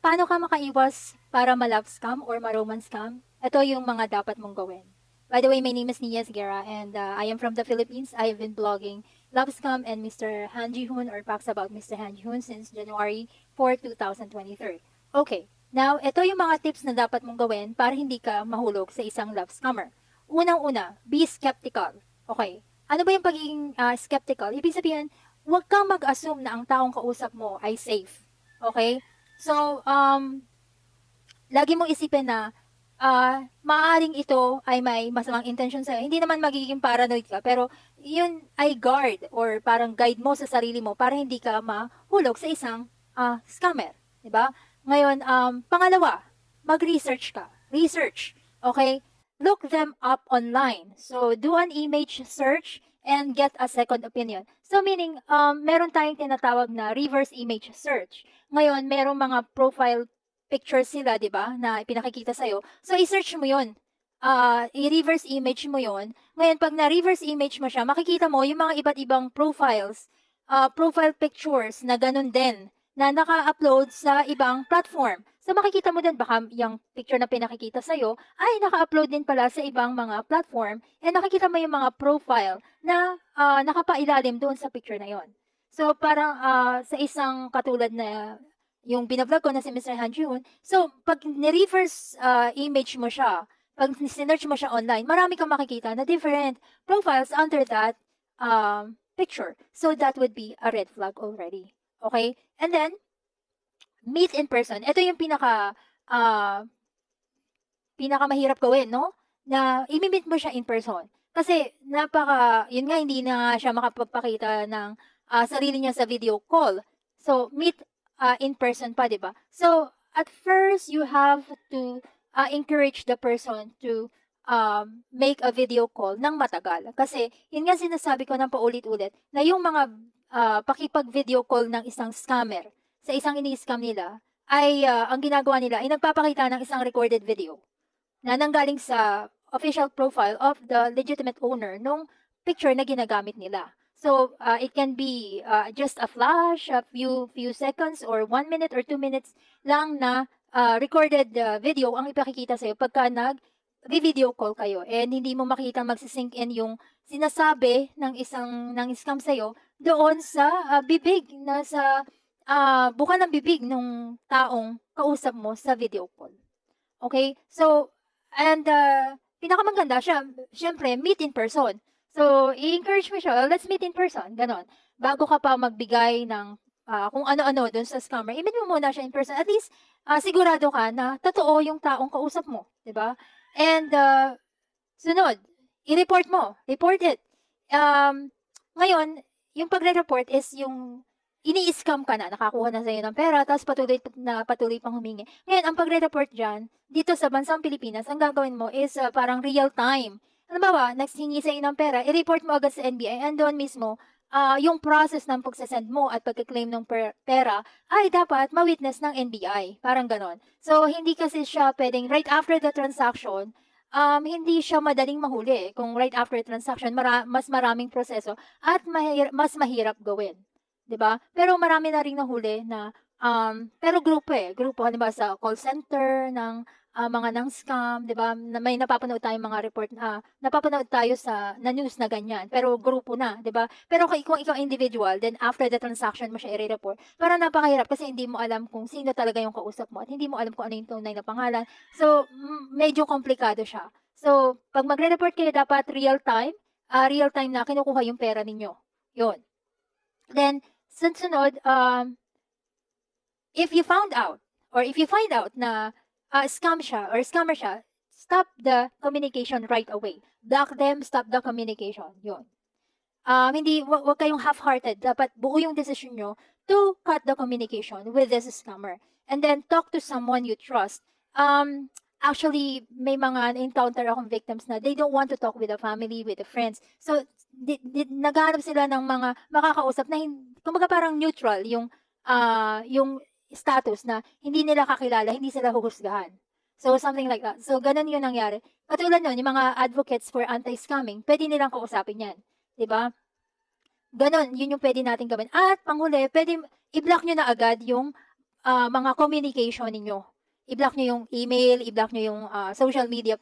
paano ka makaiwas para ma-love scam or ma-romance scam? Ito yung mga dapat mong gawin. By the way, my name is Nia Guerra and I am from the Philippines. I have been blogging Love Scam and Mr. Han Ji-hoon or facts about Mr. Han Ji-hoon since January 4, 2023. Okay, now ito yung mga tips na dapat mong gawin para hindi ka mahulog sa isang love scammer. Unang-una, be skeptical. Okay, ano ba yung pagiging skeptical? Ibig sabihin, huwag kang mag-assume na ang taong kausap mo ay safe. Okay? So, lagi mong isipin na maaaring ito ay may masamang intention sa'yo. Hindi naman magiging paranoid ka, pero yun ay guard or parang guide mo sa sarili mo para hindi ka mahulog sa isang scammer. Diba? Ngayon, pangalawa, mag-research ka. Research. Okay? Look them up online. So, do an image search and get a second opinion. So, meaning, meron tayong tinatawag na reverse image search. Ngayon, merong mga profile pictures sila, di ba, na pinakikita sa'yo. So, i-search mo yun. I-reverse image mo yun. Ngayon, pag na-reverse image mo siya, makikita mo yung mga iba't ibang profiles, profile pictures na ganun din, na naka-upload sa ibang platform. So, makikita mo din, baka yung picture na pinakikita sa'yo, ay naka-upload din pala sa ibang mga platform, and nakikita mo yung mga profile na nakapailalim doon sa picture na yon. So, parang sa isang katulad na yung binablog ko na si Mr. Han Ji-hoon, so, pag ni-reverse image mo siya, pag sinerch mo siya online, marami kang makikita na different profiles under that picture. So, that would be a red flag already. Okay? And then, meet in person. Ito yung pinakamahirap gawin, no? Na i-meet mo siya in person. Kasi yun nga, hindi na siya makapagpakita ng sarili niya sa video call. So, meet in person pa, di ba? So, at first, you have to encourage the person to make a video call ng matagal. Kasi, yun nga sinasabi ko ng paulit-ulit, na yung mga pakipag-video call ng isang scammer, sa isang ini-scam nila, ay ang ginagawa nila ay nagpapakita ng isang recorded video na nanggaling sa official profile of the legitimate owner nung picture na ginagamit nila. So, it can be just a flash, a few seconds, or 1 minute or 2 minutes lang na recorded video ang ipakikita sa'yo pagka nag-video call kayo. And hindi mo makita magsisink in yung sinasabi ng scam sa'yo doon sa bibig, na sa buka ng bibig ng taong kausap mo sa video call. Okay? So, and pinakamaganda siya, syempre, meet in person. So, i-encourage mo siya, let's meet in person, ganon. Bago ka pa magbigay ng kung ano-ano dun sa scammer, i-meet mo muna siya in person. At least, sigurado ka na totoo yung taong kausap mo, di ba? And, sunod, i-report mo, report it. Ngayon, yung pagre-report is yung ini-scam ka na, nakakuha na sa'yo ng pera, tapos patuloy pang humingi. Ngayon, ang pagre-report dyan, dito sa bansang Pilipinas, ang gagawin mo is parang real time. Ano ba, nagsingi sa'yo ng pera, i-report mo agad sa NBI, and doon mismo, yung process ng pagsasend mo at pagka-claim ng pera ay dapat ma-witness ng NBI. Parang ganon. So, hindi kasi siya pwedeng right after the transaction, hindi siya madaling mahuli. Kung right after transaction, mas maraming proseso at mas mahirap gawin. 'Di ba? Pero marami na ring nahuli na pero grupo halimbawa sa call center ng mga ng scam, 'di ba? May napapanood tayong mga report napapanood tayo na news na ganyan, pero grupo na, 'di ba? Pero kung ikaw individual, then after the transaction mo siya i-report, parang napakahirap kasi hindi mo alam kung sino talaga yung kausap mo at hindi mo alam kung ano yung tunay na pangalan. So, medyo komplikado siya. So, pag magre-report kayo, dapat real time na kinukuha yung pera ninyo. 'Yun. Then, sunod, if you find out na scam siya or scammer siya, stop the communication right away. Block them, stop the communication. Yun. Hindi, wag kayong half-hearted. Dapat buo yung decision nyo to cut the communication with this scammer. And then, talk to someone you trust. Actually, may mga encounter akong victims na they don't want to talk with the family, with the friends. So, naghahanap sila ng mga makakausap na, kumbaga parang neutral yung status na hindi nila kakilala, hindi sila huhusgahan. So, something like that. So, ganun yung nangyari. Katulad nun, yung mga advocates for anti-scamming, pwede nilang kausapin yan. Diba? Ganun, yun yung pwede natin gawin. At, panghuli, pwede i-block nyo na agad yung mga communication ninyo. I-block niyo yung email, i-block niyo yung social media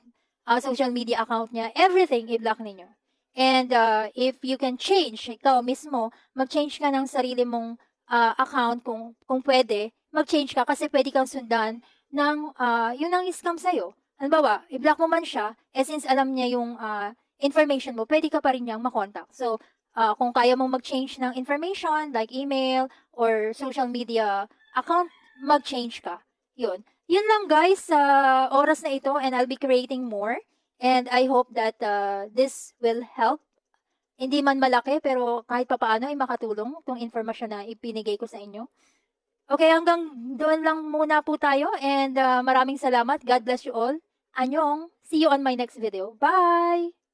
account niya, everything i-block ninyo. And if you can change, ikaw mismo, mag-change ka ng sarili mong account kung pwede, mag-change ka kasi pwede kang sundan ng yun ang scam sa'yo. Halimbawa, i-block mo man siya, since alam niya yung information mo, pwede ka pa rin niyang makontak. So, kung kaya mong mag-change ng information, like email or social media account, mag-change ka. Yun. Yun lang guys sa oras na ito, and I'll be creating more. And I hope that this will help. Hindi man malaki, pero kahit papaano ay makatulong itong informasyon na ipinigay ko sa inyo. Okay, hanggang doon lang muna po tayo, and maraming salamat. God bless you all. Anyong. See you on my next video. Bye!